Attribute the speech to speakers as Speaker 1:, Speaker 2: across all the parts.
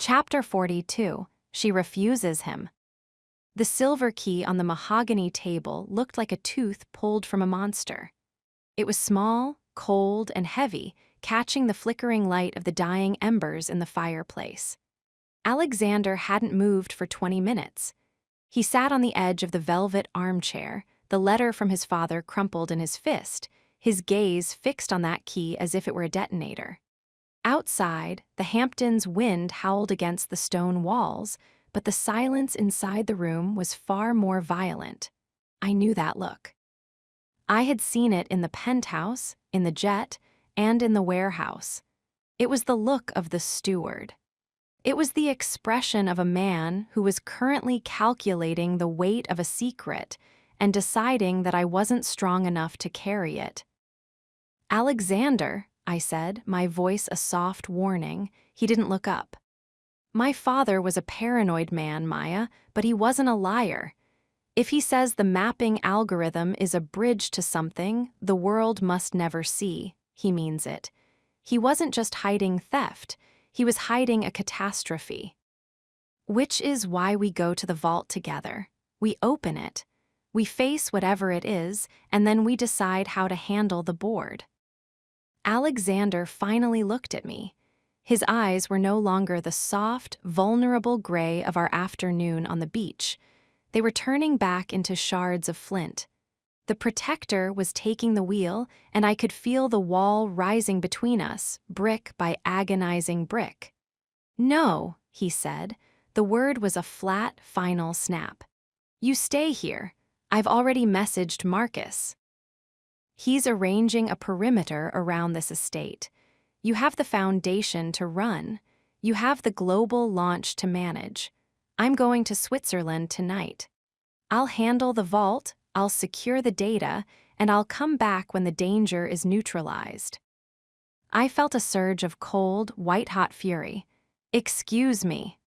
Speaker 1: Chapter 42. She refuses him. The silver key on the mahogany table looked like a tooth pulled from a monster. It was small, cold, and heavy, catching the flickering light of the dying embers in the fireplace. Alexander hadn't moved for 20 minutes. He sat on the edge of the velvet armchair, the letter from his father crumpled in his fist, his gaze fixed on that key as if it were a detonator. Outside, the Hamptons' wind howled against the stone walls, but the silence inside the room was far more violent. I knew that look. I had seen it in the penthouse, in the jet, and in the warehouse. It was the look of the steward. It was the expression of a man who was currently calculating the weight of a secret and deciding that I wasn't strong enough to carry it. "Alexander," I said, my voice a soft warning. He didn't look up. "My father was a paranoid man, Maya, but he wasn't a liar. If he says the mapping algorithm is a bridge to something the world must never see, he means it. He wasn't just hiding theft, he was hiding a catastrophe. Which is why we go to the vault together. We open it. We face whatever it is, and then we decide how to handle the board." Alexander finally looked at me. His eyes were no longer the soft, vulnerable gray of our afternoon on the beach. They were turning back into shards of flint. The protector was taking the wheel, and I could feel the wall rising between us, brick by agonizing brick. "No," he said. The word was a flat, final snap. "You stay here. I've already messaged Marcus. He's arranging a perimeter around this estate. You have the foundation to run. You have the global launch to manage. I'm going to Switzerland tonight. I'll handle the vault, I'll secure the data, and I'll come back when the danger is neutralized." I felt a surge of cold, white-hot fury. "Excuse me."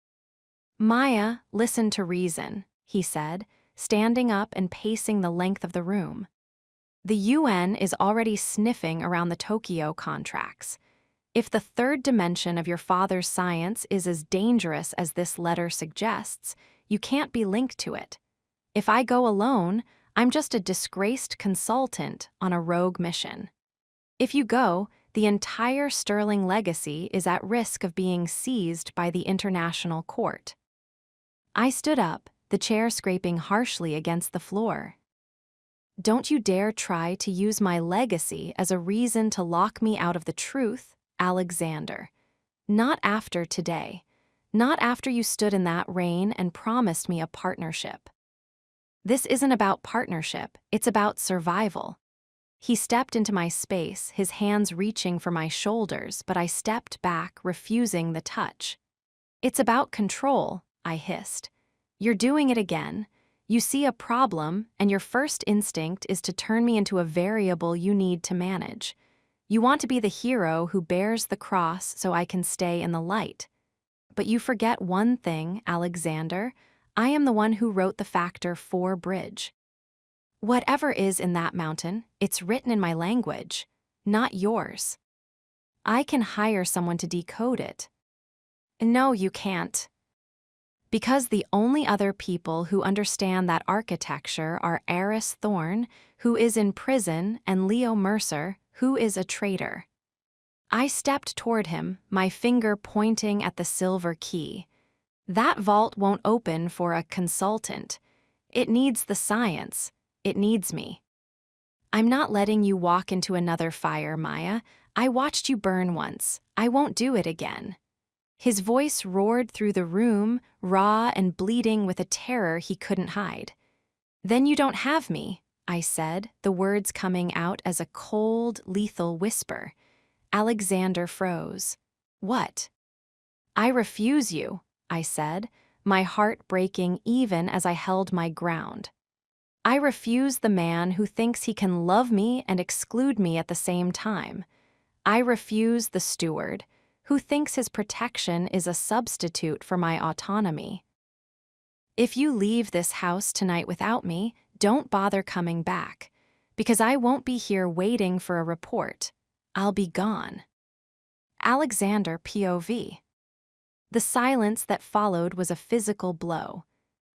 Speaker 1: "Maya, listen to reason," he said, standing up and pacing the length of the room. "The UN is already sniffing around the Tokyo contracts. If the third dimension of your father's science is as dangerous as this letter suggests, you can't be linked to it. If I go alone, I'm just a disgraced consultant on a rogue mission. If you go, the entire Sterling legacy is at risk of being seized by the International Court." I stood up, the chair scraping harshly against the floor. "Don't you dare try to use my legacy as a reason to lock me out of the truth, Alexander. Not after today. Not after you stood in that rain and promised me a partnership. This isn't about partnership, it's about survival." He stepped into my space, his hands reaching for my shoulders, but I stepped back, refusing the touch. "It's about control," I hissed. "You're doing it again. You see a problem, and your first instinct is to turn me into a variable you need to manage. You want to be the hero who bears the cross so I can stay in the light. But you forget one thing, Alexander. I am the one who wrote the Factor 4 bridge. Whatever is in that mountain, it's written in my language, not yours. I can hire someone to decode it." "No, you can't." "Because the only other people who understand that architecture are Eris Thorne, who is in prison, and Leo Mercer, who is a traitor." I stepped toward him, my finger pointing at the silver key. "That vault won't open for a consultant. It needs the science. It needs me. I'm not letting you walk into another fire, Maya. I watched you burn once. I won't do it again." His voice roared through the room, raw and bleeding with a terror he couldn't hide. "Then you don't have me," I said, the words coming out as a cold, lethal whisper. Alexander froze. "What?" "I refuse you," I said, my heart breaking even as I held my ground. "I refuse the man who thinks he can love me and exclude me at the same time. I refuse the steward, who thinks his protection is a substitute for my autonomy. If you leave this house tonight without me, don't bother coming back, because I won't be here waiting for a report. I'll be gone." Alexander POV. The silence that followed was a physical blow.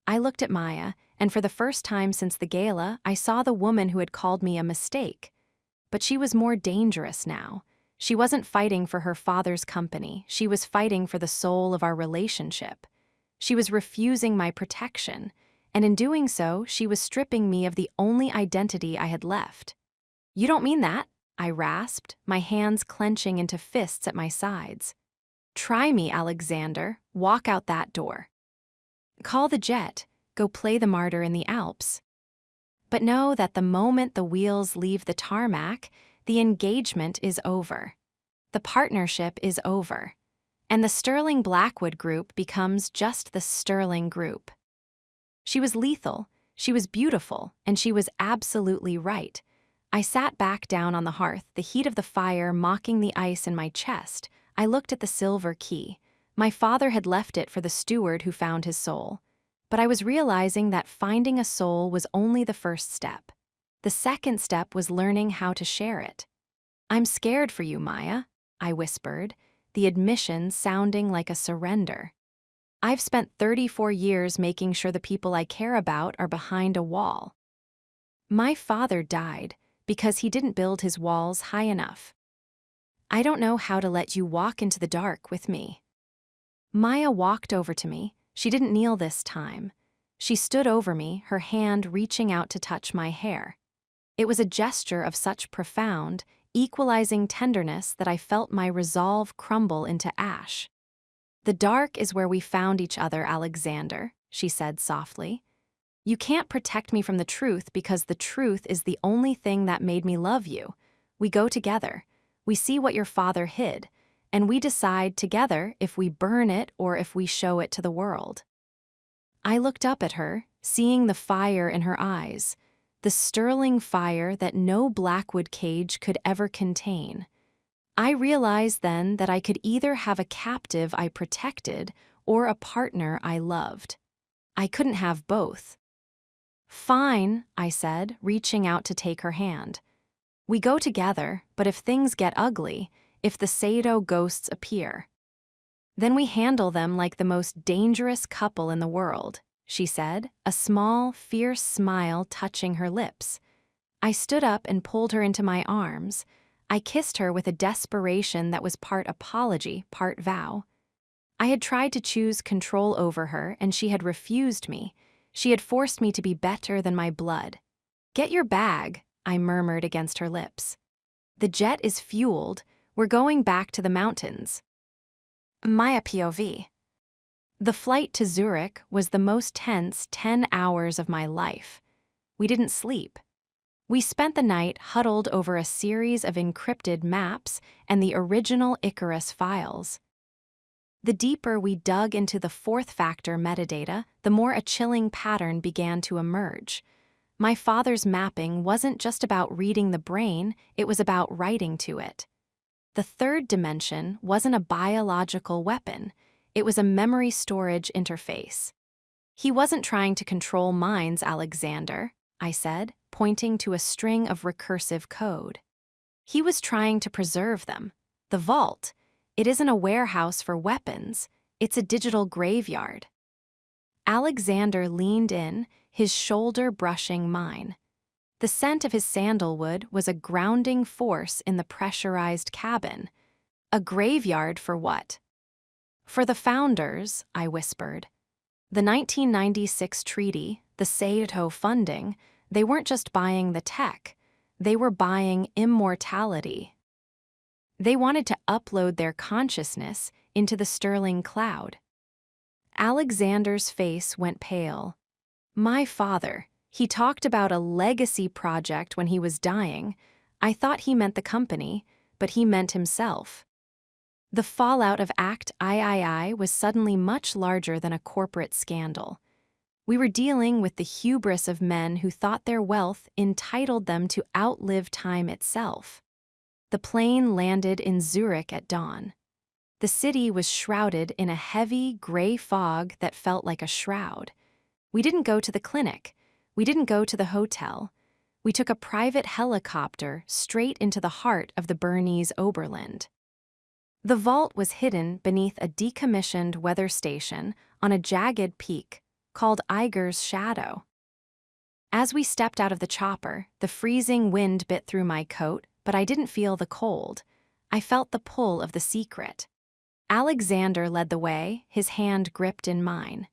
Speaker 1: I looked at Maya, and for the first time since the gala, I saw the woman who had called me a mistake. But she was more dangerous now. She wasn't fighting for her father's company. She was fighting for the soul of our relationship. She was refusing my protection, and in doing so, she was stripping me of the only identity I had left. "You don't mean that," I rasped, my hands clenching into fists at my sides. "Try me, Alexander. Walk out that door. Call the jet. Go play the martyr in the Alps." But know that the moment the wheels leave the tarmac, the engagement is over. The partnership is over. And the Sterling Blackwood Group becomes just the Sterling Group. She was lethal, she was beautiful, and she was absolutely right. I sat back down on the hearth, the heat of the fire mocking the ice in my chest. I looked at the silver key. My father had left it for the steward who found his soul. But I was realizing that finding a soul was only the first step. The second step was learning how to share it. "I'm scared for you, Maya," I whispered, the admission sounding like a surrender. "I've spent 34 years making sure the people I care about are behind a wall. My father died because he didn't build his walls high enough. I don't know how to let you walk into the dark with me." Maya walked over to me. She didn't kneel this time. She stood over me, her hand reaching out to touch my hair. It was a gesture of such profound, equalizing tenderness that I felt my resolve crumble into ash. "The dark is where we found each other, Alexander," she said softly. "You can't protect me from the truth because the truth is the only thing that made me love you. We go together. We see what your father hid, and we decide together if we burn it or if we show it to the world." I looked up at her, seeing the fire in her eyes, the sterling fire that no Blackwood cage could ever contain. I realized then that I could either have a captive I protected or a partner I loved. I couldn't have both. "Fine," I said, reaching out to take her hand. "We go together, but if things get ugly, if the Sado ghosts appear, then we handle them like the most dangerous couple in the world," she said, a small, fierce smile touching her lips. I stood up and pulled her into my arms. I kissed her with a desperation that was part apology, part vow. I had tried to choose control over her, and she had refused me. She had forced me to be better than my blood. "Get your bag," I murmured against her lips. "The jet is fueled. We're going back to the mountains." Maya POV. The flight to Zurich was the most tense 10 hours of my life. We didn't sleep. We spent the night huddled over a series of encrypted maps and the original Icarus files. The deeper we dug into the fourth factor metadata, the more a chilling pattern began to emerge. My father's mapping wasn't just about reading the brain, it was about writing to it. The third dimension wasn't a biological weapon, it was a memory storage interface. "He wasn't trying to control minds, Alexander," I said, pointing to a string of recursive code. "He was trying to preserve them. The vault, it isn't a warehouse for weapons, it's a digital graveyard." Alexander leaned in, his shoulder brushing mine. The scent of his sandalwood was a grounding force in the pressurized cabin. "A graveyard for what?" "For the founders," I whispered. "The 1996 treaty, the Sado funding, they weren't just buying the tech, they were buying immortality. They wanted to upload their consciousness into the Sterling cloud." Alexander's face went pale. "My father, he talked about a legacy project when he was dying. I thought he meant the company, but he meant himself." The fallout of Act III was suddenly much larger than a corporate scandal. We were dealing with the hubris of men who thought their wealth entitled them to outlive time itself. The plane landed in Zurich at dawn. The city was shrouded in a heavy, gray fog that felt like a shroud. We didn't go to the clinic. We didn't go to the hotel. We took a private helicopter straight into the heart of the Bernese Oberland. The vault was hidden beneath a decommissioned weather station on a jagged peak called Eiger's Shadow. As we stepped out of the chopper, the freezing wind bit through my coat, but I didn't feel the cold. I felt the pull of the secret. Alexander led the way, his hand gripped in mine.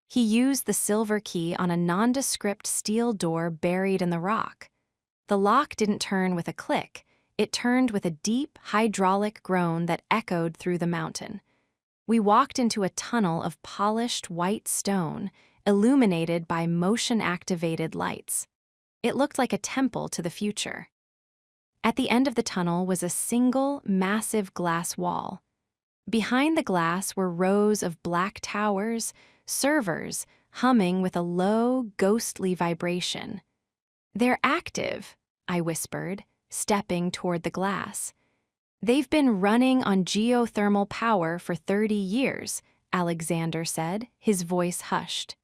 Speaker 1: He used the silver key on a nondescript steel door buried in the rock. The lock didn't turn with a click. It turned with a deep, hydraulic groan that echoed through the mountain. We walked into a tunnel of polished white stone, illuminated by motion-activated lights. It looked like a temple to the future. At the end of the tunnel was a single, massive glass wall. Behind the glass were rows of black towers, servers, humming with a low, ghostly vibration. "They're active," I whispered, stepping toward the glass. "They've been running on geothermal power for 30 years, Alexander said, his voice hushed.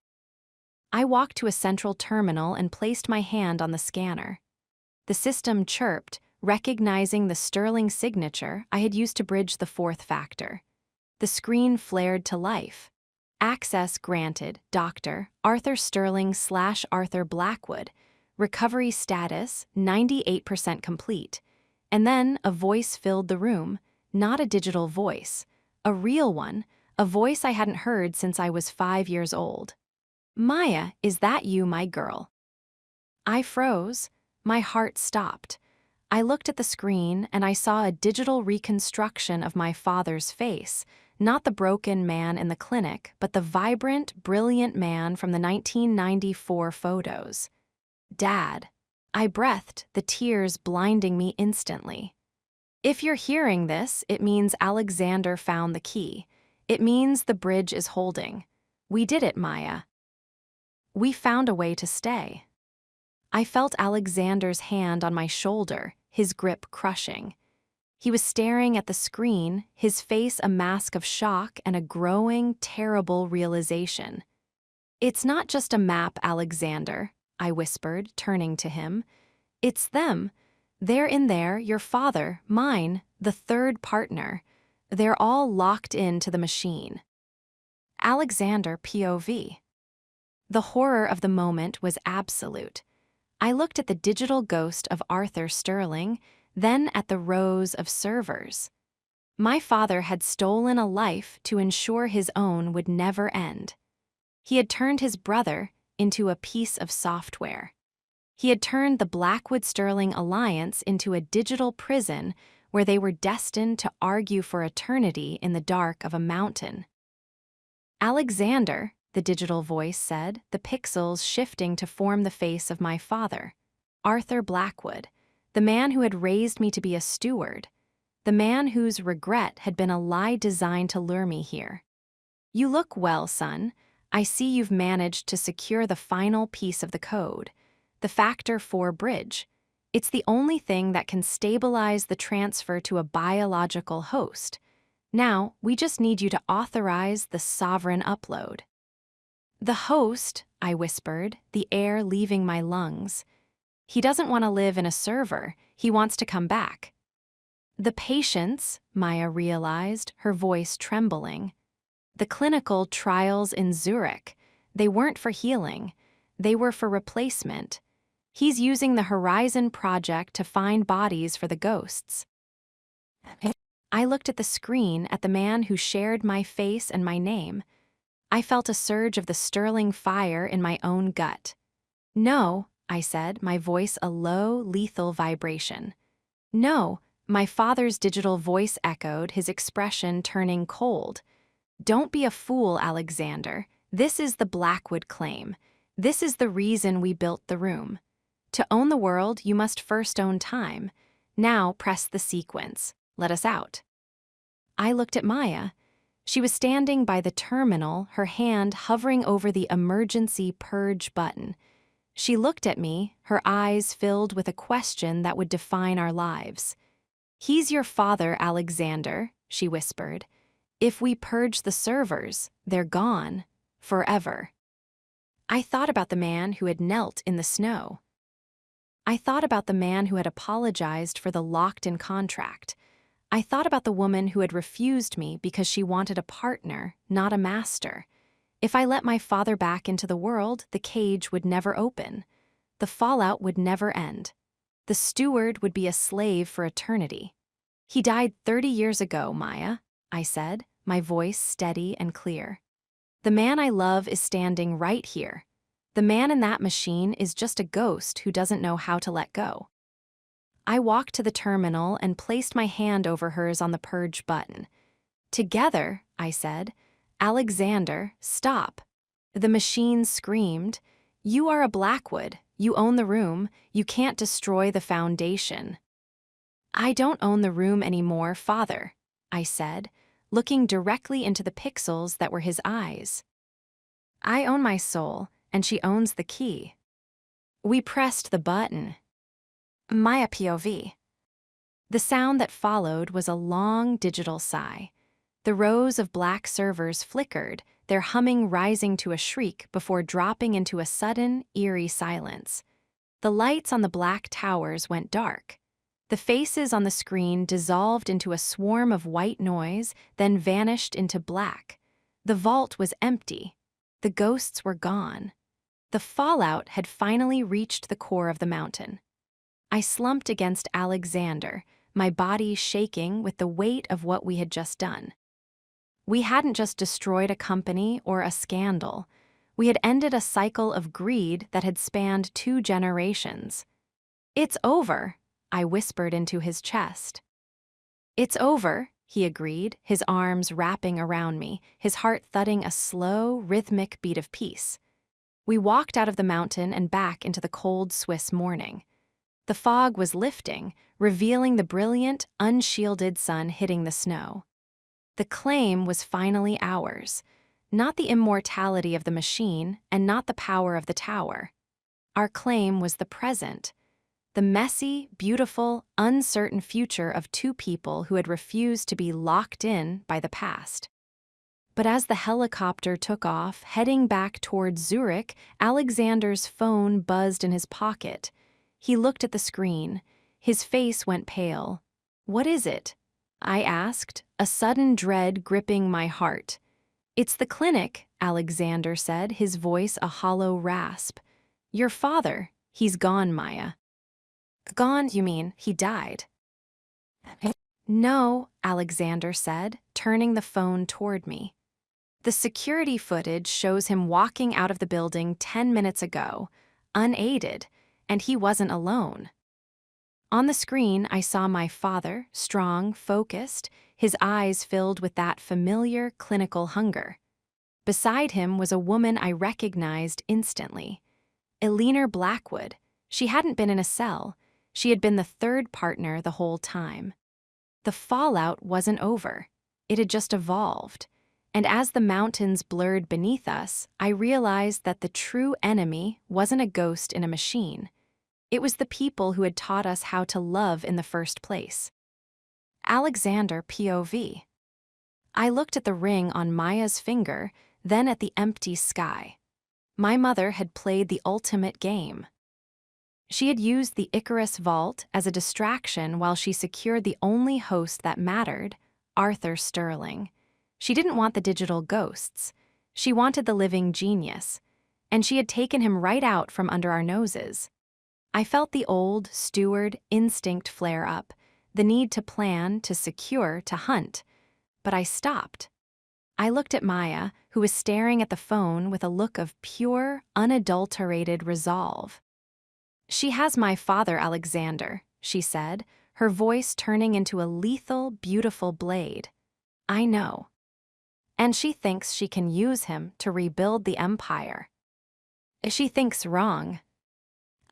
Speaker 1: I walked to a central terminal and placed my hand on the scanner. The system chirped, recognizing the sterling signature I had used to bridge the fourth factor. The screen flared to life. "Access granted, Dr. Arthur Sterling/Arthur Blackwood. Recovery status 98% complete." And then a voice filled the room, not a digital voice, a real one, a voice I hadn't heard since I was 5 years old. "Maya, is that you, my girl?" I froze. My heart stopped. I looked at the screen and I saw a digital reconstruction of my father's face, not the broken man in the clinic, but the vibrant, brilliant man from the 1994 photos. "Dad." I breathed, the tears blinding me instantly. "If you're hearing this, it means Alexander found the key. It means the bridge is holding. We did it, Maya. We found a way to stay." I felt Alexander's hand on my shoulder, his grip crushing. He was staring at the screen, his face a mask of shock and a growing, terrible realization. "It's not just a map, Alexander," I whispered, turning to him. "It's them. They're in there, your father, mine, the third partner. They're all locked into the machine." Alexander POV. The horror of the moment was absolute. I looked at the digital ghost of Arthur Sterling, then at the rows of servers. My father had stolen a life to ensure his own would never end. He had turned his brother into a piece of software. He had turned the Blackwood-Sterling alliance into a digital prison where they were destined to argue for eternity in the dark of a mountain. "Alexander," the digital voice said, the pixels shifting to form the face of my father. "Arthur Blackwood, the man who had raised me to be a steward, the man whose regret had been a lie designed to lure me here. You look well, son. I see you've managed to secure the final piece of the code, the Factor 4 bridge. It's the only thing that can stabilize the transfer to a biological host. Now, we just need you to authorize the sovereign upload." "The host," I whispered, the air leaving my lungs. "He doesn't want to live in a server. He wants to come back." "The patients," Maya realized, her voice trembling. "The clinical trials in Zurich. They weren't for healing. They were for replacement. He's using the Horizon Project to find bodies for the ghosts." I looked at the screen at the man who shared my face and my name. I felt a surge of the Sterling fire in my own gut. "No," I said, my voice a low, lethal vibration. "No," my father's digital voice echoed, his expression turning cold. "Don't be a fool, Alexander. This is the Blackwood claim. This is the reason we built the room. To own the world, you must first own time. Now press the sequence. Let us out." I looked at Maya. She was standing by the terminal, her hand hovering over the emergency purge button. She looked at me, her eyes filled with a question that would define our lives. "He's your father, Alexander," she whispered. "If we purge the servers, they're gone. Forever." I thought about the man who had knelt in the snow. I thought about the man who had apologized for the locked-in contract. I thought about the woman who had refused me because she wanted a partner, not a master. If I let my father back into the world, the cage would never open. The fallout would never end. The steward would be a slave for eternity. He died 30 years ago, Maya, I said, my voice steady and clear. The man I love is standing right here. The man in that machine is just a ghost who doesn't know how to let go. I walked to the terminal and placed my hand over hers on the purge button. Together, I said, Alexander, stop. The machine screamed, "You are a Blackwood. You own the room. You can't destroy the foundation." "I don't own the room anymore, Father," I said, looking directly into the pixels that were his eyes. "I own my soul, and she owns the key." We pressed the button. Maya POV. The sound that followed was a long digital sigh. The rows of black servers flickered, their humming rising to a shriek before dropping into a sudden, eerie silence. The lights on the black towers went dark. The faces on the screen dissolved into a swarm of white noise, then vanished into black. The vault was empty. The ghosts were gone. The fallout had finally reached the core of the mountain. I slumped against Alexander, my body shaking with the weight of what we had just done. We hadn't just destroyed a company or a scandal. We had ended a cycle of greed that had spanned 2 generations. "It's over," I whispered into his chest. "It's over," he agreed, his arms wrapping around me, his heart thudding a slow, rhythmic beat of peace. We walked out of the mountain and back into the cold Swiss morning. The fog was lifting, revealing the brilliant, unshielded sun hitting the snow. The claim was finally ours, not the immortality of the machine and not the power of the tower. Our claim was the present, the messy, beautiful, uncertain future of 2 people who had refused to be locked in by the past. But as the helicopter took off, heading back towards Zurich, Alexander's phone buzzed in his pocket. He looked at the screen. His face went pale. "What is it?" I asked, a sudden dread gripping my heart. "It's the clinic," Alexander said, his voice a hollow rasp. "Your father, he's gone, Maya." "Gone, you mean he died?" "No," Alexander said, turning the phone toward me. "The security footage shows him walking out of the building 10 minutes ago, unaided, and he wasn't alone." On the screen, I saw my father, strong, focused, his eyes filled with that familiar clinical hunger. Beside him was a woman I recognized instantly. Eleanor Blackwood. She hadn't been in a cell. She had been the 3rd partner the whole time. The fallout wasn't over. It had just evolved. And as the mountains blurred beneath us, I realized that the true enemy wasn't a ghost in a machine. It was the people who had taught us how to love in the first place. Alexander POV. I looked at the ring on Maya's finger, then at the empty sky. My mother had played the ultimate game. She had used the Icarus Vault as a distraction while she secured the only host that mattered, Arthur Sterling. She didn't want the digital ghosts. She wanted the living genius. And she had taken him right out from under our noses. I felt the old, steward instinct flare up, the need to plan, to secure, to hunt. But I stopped. I looked at Maya, who was staring at the phone with a look of pure, unadulterated resolve. "She has my father, Alexander," she said, her voice turning into a lethal, beautiful blade. "I know. And she thinks she can use him to rebuild the empire. She thinks wrong."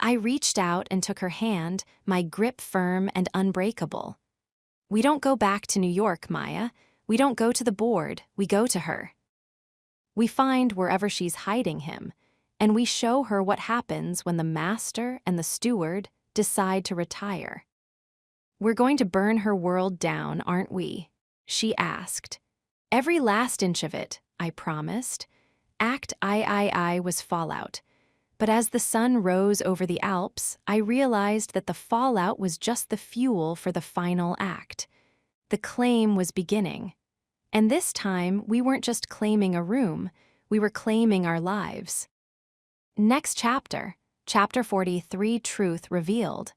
Speaker 1: I reached out and took her hand, my grip firm and unbreakable. "We don't go back to New York, Maya. We don't go to the board, we go to her. We find wherever she's hiding him, and we show her what happens when the master and the steward decide to retire." "We're going to burn her world down, aren't we?" she asked. "Every last inch of it," I promised. Act I was fallout. But as the sun rose over the Alps, I realized that the fallout was just the fuel for the final act. The claim was beginning. And this time, we weren't just claiming a room, we were claiming our lives. Next chapter, Chapter 43, Truth Revealed.